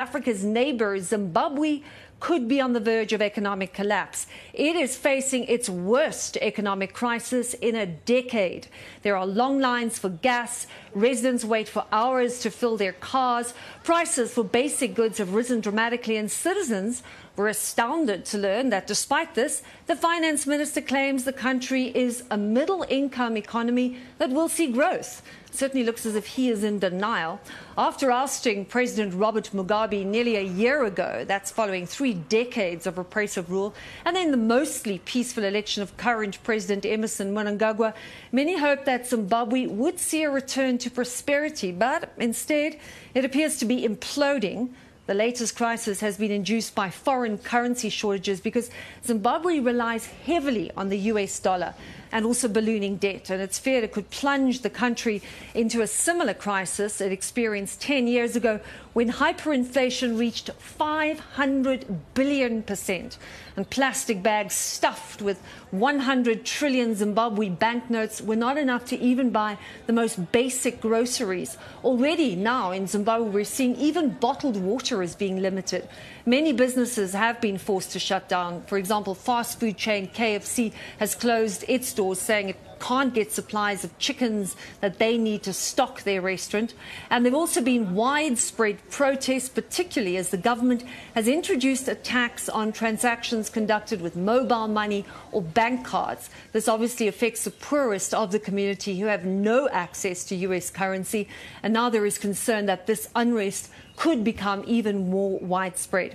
Africa's neighbor, Zimbabwe, could be on the verge of economic collapse. It is facing its worst economic crisis in a decade. There are long lines for gas. Residents wait for hours to fill their cars. Prices for basic goods have risen dramatically, and citizens were astounded to learn that despite this, the finance minister claims the country is a middle-income economy that will see growth. Certainly looks as if he is in denial. After ousting President Robert Mugabe nearly a year ago, that's following 3 decades of repressive rule, and then the mostly peaceful election of current President Emmerson Mnangagwa, many hoped that Zimbabwe would see a return to prosperity, but instead it appears to be imploding. The latest crisis has been induced by foreign currency shortages because Zimbabwe relies heavily on the US dollar and also ballooning debt. And it's feared it could plunge the country into a similar crisis it experienced 10 years ago when hyperinflation reached 500 billion%. And plastic bags stuffed with 100 trillion Zimbabwe banknotes were not enough to even buy the most basic groceries. Already now in Zimbabwe, we're seeing even bottled water is being limited. Many businesses have been forced to shut down. For example, fast food chain KFC has closed its doors, saying it can't get supplies of chickens that they need to stock their restaurant. And there have also been widespread protests, particularly as the government has introduced a tax on transactions conducted with mobile money or bank cards. This obviously affects the poorest of the community who have no access to US currency. And now there is concern that this unrest could become even more widespread.